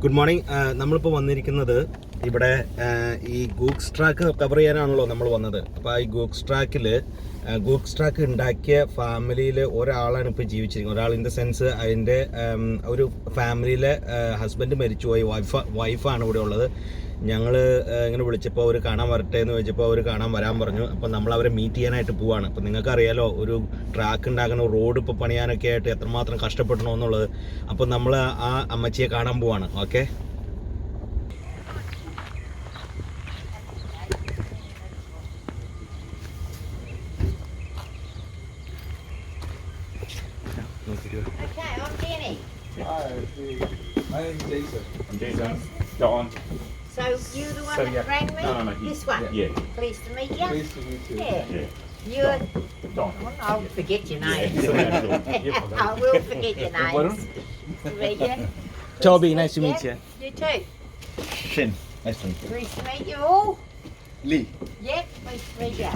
Good morning. നമ്മളിപ്പോൾ വന്നിരിക്കുന്നത് ഇവിടെ ഈ ഗൂഗ്സ് ട്രാക്ക് കവർ ചെയ്യാനാണല്ലോ നമ്മൾ വന്നത്. അപ്പോൾ ഈ ഗൂഗ്സ് ട്രാക്ക് ഉണ്ടാക്കിയ ഫാമിലിയിൽ ഒരാളാണ് ഇപ്പോൾ ജീവിച്ചിരിക്കുന്നത്. ഒരാൾ ഇൻ ദ സെൻസ് അതിൻ്റെ ഒരു ഫാമിലിയിലെ ഹസ്ബൻഡ് മരിച്ചുപോയി, വൈഫാണ് ഇവിടെ ഉള്ളത്. ഞങ്ങൾ ഇങ്ങനെ വിളിച്ചപ്പോൾ അവർ കാണാൻ വരട്ടെ എന്ന് ചോദിച്ചപ്പോൾ അവർ കാണാൻ വരാൻ പറഞ്ഞു. അപ്പോൾ നമ്മൾ അവരെ മീറ്റ് ചെയ്യാനായിട്ട് പോവാണ്. അപ്പോൾ നിങ്ങൾക്കറിയാലോ ഒരു ട്രാക്ക് ഉണ്ടാക്കുന്ന റോഡ് ഇപ്പോൾ പണിയാനൊക്കെ ആയിട്ട് എത്രമാത്രം കഷ്ടപ്പെടണോ എന്നുള്ളത്. അപ്പോൾ നമ്മൾ ആ അമ്മച്ചിയെ കാണാൻ പോവാണ്. Okay, Okay, I'm Jenny. Hi, my name is Jason. I'm Jason. Don. So you the one So, that yeah. rang me? No, This one? Yeah. Pleased to meet you. Pleased to meet you. Yeah. Yeah. You're... Don. I'll forget your name. Yeah. I will forget your names. To meet you. Toby, nice to meet you. You too. Shin, nice to meet you. Pleased to meet you all. Lee. Yep, pleased to meet you.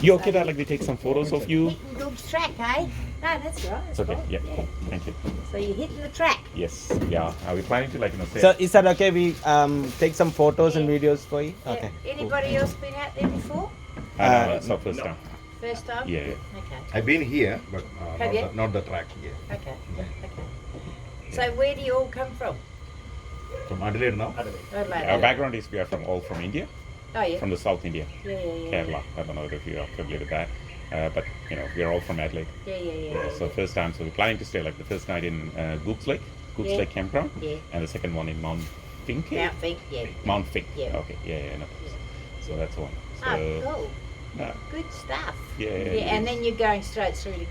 You okay that like we take some photos of you? Hitting Googs track, eh? No, that's right. It's okay. fine. Yeah. Thank you. So you're hitting the track. Yes. Yeah. Are we planning to like say? So is that okay? We take some photos and videos for you. Yeah. Okay. Anybody else been out there before? No, it's our first time. First time? Yeah. Okay. I've been here, but Have you? not the track here. Okay. Okay. So where do you all come from? From Adelaide now. Adelaide. Our background is we are all from India, Oh yeah. from the South India, Yeah. Kerala. I don't know if you are familiar with that, but we are all from Adelaide. Yeah. So first time, so we're planning to stay like the first night in Googs Yeah. Lake Campground, Yeah. and the second one in Mount Fink. Mount Fink, yeah. Mount Fink. Yeah. Okay. Yeah. No. So that's one. So, Oh, cool. uh, Good stuff. Yeah. And then you're going straight through to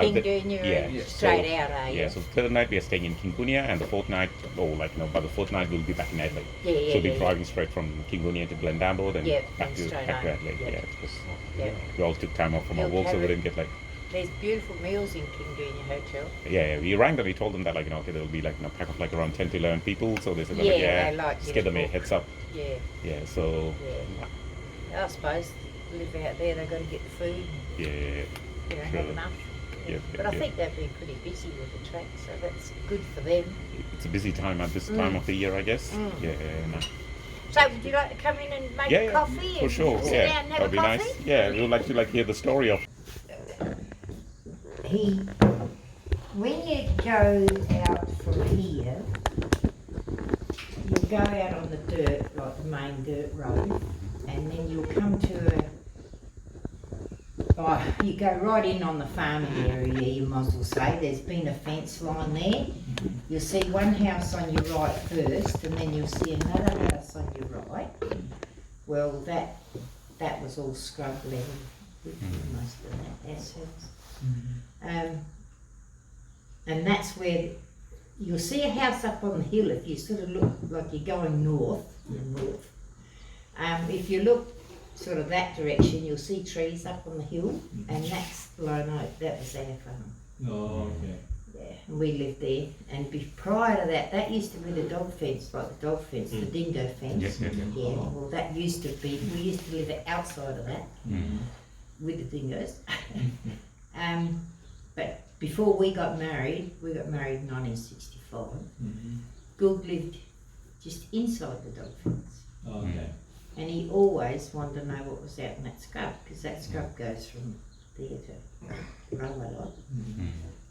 King Dunya and straight out, are you? Yeah, so third night we are staying in Kingunya, and the fourth night, by the fourth night we'll be back in Adelaide. Yeah. So we'll be driving straight from Kingunya to Glendambo, then Yeah, back and to straight Adelaide. home. Yeah, because Yeah. we all took time off from our You'll work, so have we it. didn't get like. There's beautiful meals in King Dunya Hotel. Yeah, we rang them. We told them that okay, there'll be pack of around 10 to 11 people. So they said Yeah, they like just you give to them a book. heads up. Yeah. Yeah, so I suppose live out there, they've got to get the food, yeah, have Sure. enough. yeah. But I think they've been pretty busy with the track, so that's good for them. It's a busy time at this time of the year, I guess. Mm. Yeah, no. So would you like to come in and make Yeah, coffee for and sure. sit Yeah, down and have that'd a be coffee? nice. Yeah, we would like to hear the story of. When you go out from here, you go out on the dirt, like the main dirt road, and then you'll come to you go right in on the farming area, you might as well say. There's been a fence line there. You'll see one house on your right first, and then you'll see another house on your right. Well, that was all scrub level. Most of that ourselves. And that's where you'll see a house up on the hill. If you sort of look like you're going north. If you look sort of that direction, you'll see trees up on the hill, and that's Lone Oak. That was our farm. Oh, okay. Yeah, and we lived there. And prior to that, that used to be the dog fence, like the dog fence, the dingo fence. Yeah, well, that used to be. We used to live outside of that with the dingoes. But before we got married in 1965. Goog lived just inside the dog fence. Okay. And he always wanted to know what was out in that scrub, because that scrub goes from there to Railway Lot.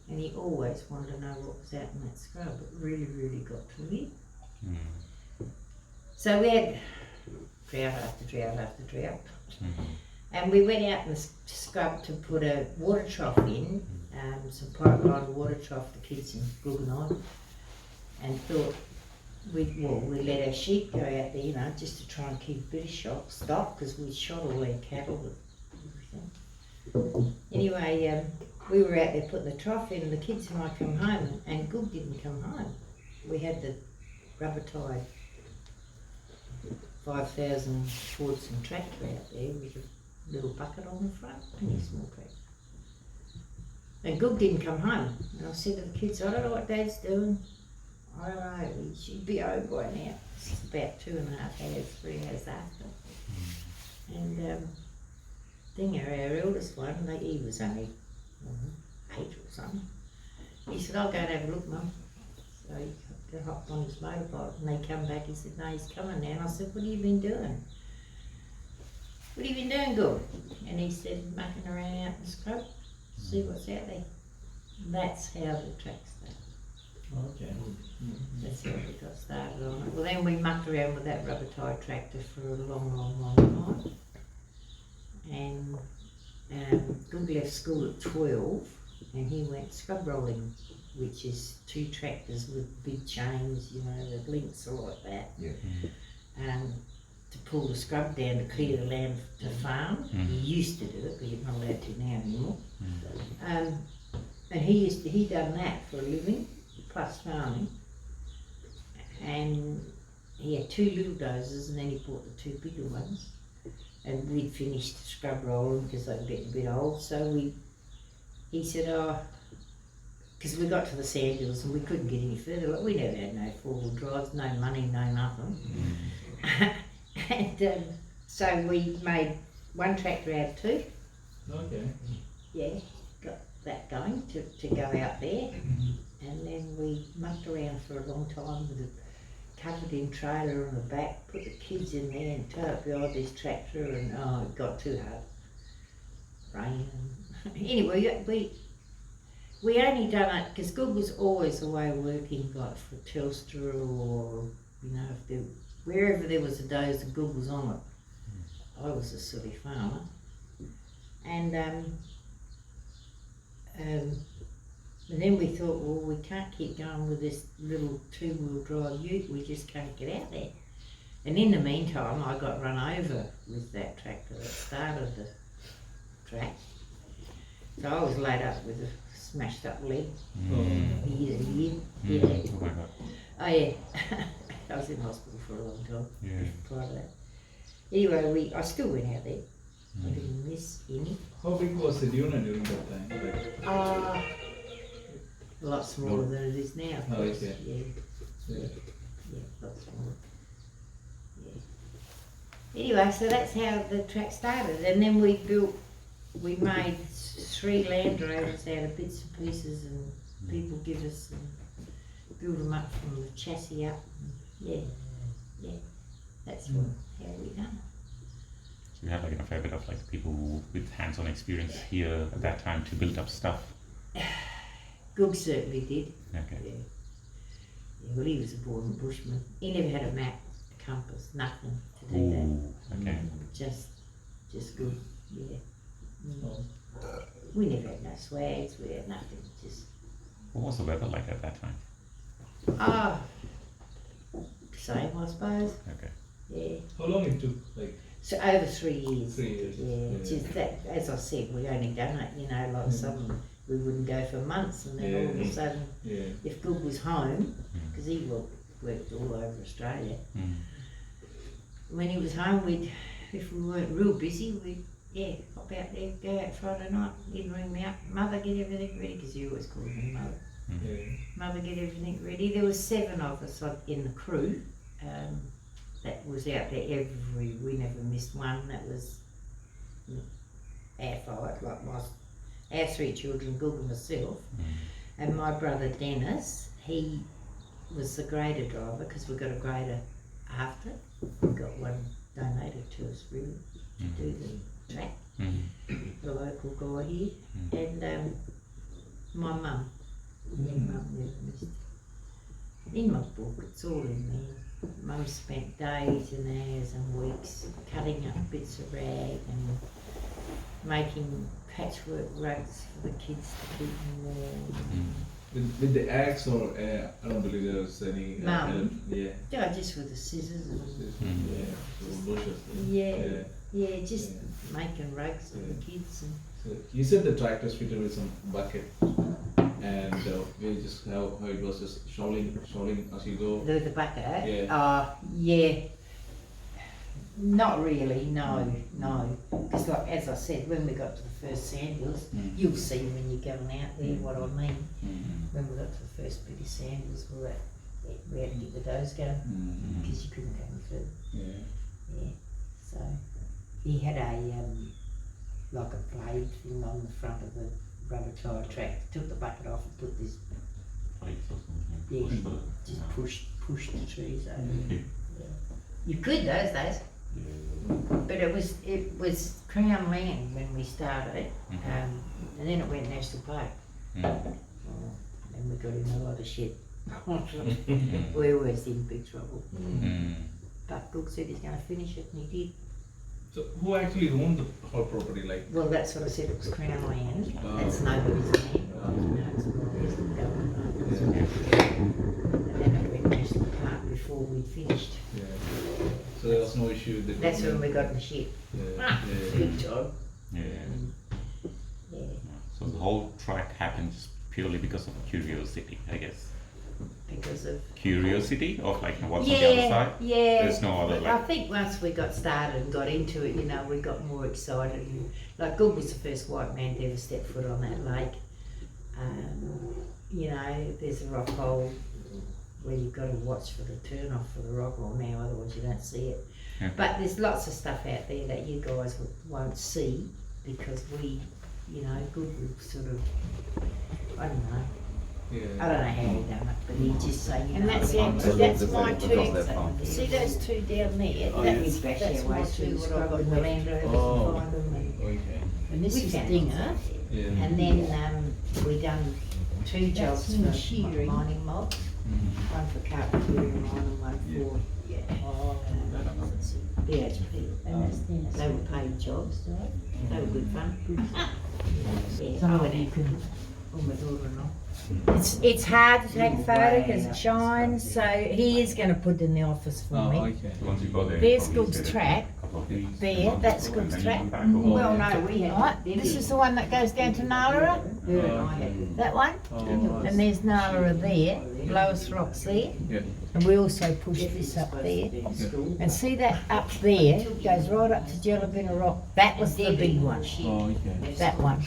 And he always wanted to know what was out in that scrub. It really, really got to him. So we had drought after drought after drought. And we went out in the scrub to put a water trough in, some pipeline water trough, the kids in Goog and I, and thought we let our sheep go out there, just to try and keep a bit of stock, because we shot all our cattle and everything. Anyway, we were out there putting the trough in, and the kids and I come home, and Goog didn't come home. We had the rubber tied 5,000 Fordson tractor out there with a little bucket on the front and a small tractor. And Goog didn't come home, and I said to the kids, I don't know what Dad's doing. I don't know, he should be home by now. It's about 2.5 hours, 3 hours after. And Dinger, our eldest one, he was only 8 or something. He said, I'll go and have a look, Mum. So he He hopped on his motorbike and they come back. He said, no, he's coming now. And I said, what have you been doing? What have you been doing, good? And he said, mucking around out in the scrub, see what's out there. That's how the track started. Okay. That's how we got started on it. Well, then we mucked around with that rubber tyre tractor for a long time. And Doug left school at 12 and he went scrub rolling, which is 2 tractors with big chains, you know, the links are like that. Yeah. To pull the scrub down to clear the land to farm. You used to do it, but you're not allowed to now anymore. And he done that for a living, plus farming. And he had 2 little dozers and then he bought the 2 bigger ones. And we'd finished scrub rolling because they were getting a bit old. So he said, oh, because we got to the sand hills and we couldn't get any further. Like, we never had no 4-wheel drives, no money, no nothing. And so we made 1 tractor out of 2. Okay. Yeah, got that going to go out there. And then we mucked around for a long time with a covered in trailer on the back, put the kids in there and towed up behind this tractor and it got too hard. Rain and anyway, we only done it because Good was always away working, like for Telstra or, you know, wherever there was a dozer, Good was on it. I was a silly farmer. And then we thought, well, we can't keep going with this little 2-wheel drive ute, we just can't get out there. And in the meantime, I got run over with that tractor that started the track. So I was laid up with a smashed up leg. Years and years. Yeah. Oh my God. Oh yeah. I was in hospital for a long time. Yeah. Prior to that. Anyway, I still went out there. I didn't miss any. How big was the Duna during that time? Like, A lot smaller than it is now. Oh, is it? Yeah. yeah. Yeah, a lot smaller. Yeah. Anyway, so that's how the track started. And then we made 3 Land Rovers out of bits and pieces and people give us and build them up from the chassis up. And yeah, that's how we done it. So you had like a fair bit of like people with hands-on experience here at that time to build up stuff. Googs certainly did. Okay. Yeah. Well, he was a born bushman. He never had a map, a compass, nothing to do Ooh, that. okay. Just good. Yeah. We never had no swags. We had nothing. Just What was the weather like at that time? same, I suppose. Okay. Yeah. How long it took? Like So over 3 years. 3 years. Yeah. Just that, as I said, we only done it. You know, like some we wouldn't go for months, and then all of a sudden, if Good was home, because he worked all over Australia. When he was home, if we weren't real busy, we'd hop out there, go out Friday night. He'd ring me up, Mother, get everything ready, because he always called me Mother. Mother, get everything ready. There was 7 of us in the crew. That was out there we never missed one. That was our 5, like our 3 children, Google and myself, and my brother Dennis. He was the grader driver because we got a grader after. We got one donated to us really to do the track. The local guy here, and my mum. Yeah, Mum never missed. In my book, it's all in there. Mum spent days and hours and weeks cutting up bits of rag and making patchwork rugs for the kids to keep them warm. with the axe or I don't believe there was any. Mum. Yeah. Yeah, just with the scissors and Yeah. Those bushes. just making rugs for the kids. And So you said the tractor's fitted with some bucket, and we just how it was just shoveling as you go. the bucket. Yeah. Not really, no. Because like as I said, when we got to the first sand hills, you'll see when you're going out there what I mean. When we got to the first bit of sand hills, we had to get the doze going because you couldn't go any further. Yeah. So he had a like a blade thing on the front of the rubber tyre track. Took the bucket off and put this plates or something. Yeah, Push you for just push the trees over. Yeah. You could those days, but it was Crown land when we started, and then it went National Park, and we got in a lot of shit. We always in big trouble. But Googs said he's going to finish it, and he did. So who actually owned the whole property? Like, Well, that's what I said, it was Crown land. That's nobody's land. No, it's the government. And then it went National Park before we finished. yeah. So there was no issue with the That's when we government? got the shit. Yeah, yeah. Good job. Yeah. Yeah. So the whole track happened just purely because of curiosity, I guess. Because of Curiosity of like what's on the other side. yeah. There's no other But I like. think once we got started and got into it, you know, we got more excited. And, like, Goog was the first white man to ever step foot on that lake. You know, there's a rock hole where you've got to watch for the turn off for the rock hole now, otherwise you don't see it. Yeah. But there's lots of stuff out there that you guys won't see because we, you know, Goog would sort of, I don't know. Yeah. I don't know how he done it, but he just say, you And know, that's the that's my Because two. they're farm. See those two down there? Oh, That's, back that's there my ways two. through What what I've I've got got the left. Land Rovers Oh. and find them. Okay. And this We is found Dinger. them. Yeah. And then we done two jobs in for shearing. mining mobs, one for carpentry and one for Oh, BHP. and that's Dennis. They were paid jobs. They were good fun. Yeah, Some I of went you out can. with my daughter-in-law. It's hard to take a photo because it shines, so he is going to put it in the office for Oh, me. okay. Once you go there, There's probably Goog's stay track. a couple of days, There, a month that's or so, Goog's and then you come track. back or- Well, no, we had. Right, this is the one that goes down to Nara, Her and I had. that one. Oh, And there's Nara there, lowest rocks there. yeah. And we also push this up there. And see that up there, goes right up to Jelabina Rock. That was the big one, Oh, okay. that one.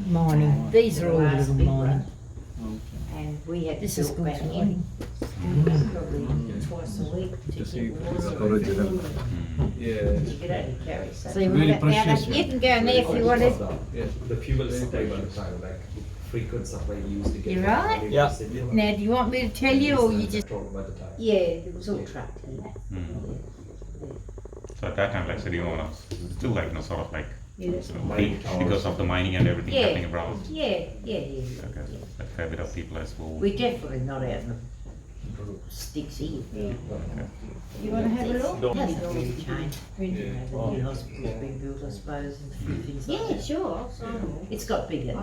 Mining, these are all little mining. And we had This to is build good back for in probably twice a week to Just get see- water. Yeah. You could only carry so. So you Really want that down, precious, you can go in there if you wanted. Yeah. The fuel supply by the time, like frequent supply we used to get. You right? Yeah. Now, do you want me to tell you or you just? Petrol by the time. Yeah, it was all trucked in. So at that time, like, so do you want to still like, sort of like, Yeah, that's Mining because of the mining and everything Yeah. happening around. yeah. Okay, a fair bit of people as well. We're definitely not out in the sticks here. You want to have a look? Hasn't really changed. You know, the new hospital's been built, I suppose, and a few things like that. Yeah, sure. It's got bigger. Yeah,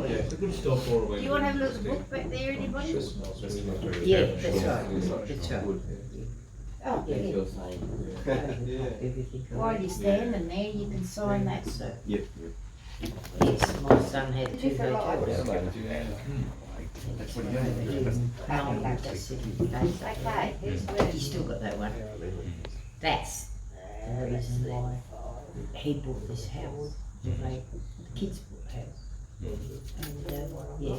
it's a good stop for. Do you want to have a look at the book back there, anybody? Yeah, that's right, that's right. Oh, yeah. Everything. While you're standing there, you can sign that. So, Yep. yes, my son had two hotels. Okay, here's where. You still got that one? That's the reason why he bought this house. The kids bought the house. And, yeah.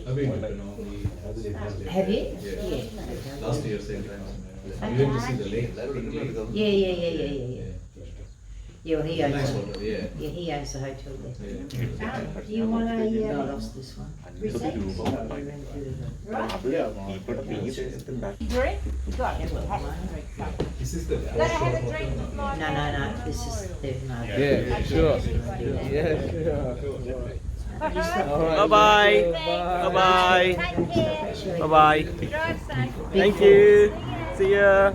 I've been to now. Have you? Yeah. Yeah. Last year, same time. You went to see the lake. Big lake. Yeah. Yeah, well, he Nice owns, water, yeah. yeah, he owns the hotel there. Yeah. Do you want I a, lost this one. receipt? Drink? You got it. This is the Let her have a drink with my. No, this is, there's no. Yeah, sure. Yeah, sure. Bye-bye. Bye-bye. Take care. Bye-bye. Drive safe. Thank you. See ya.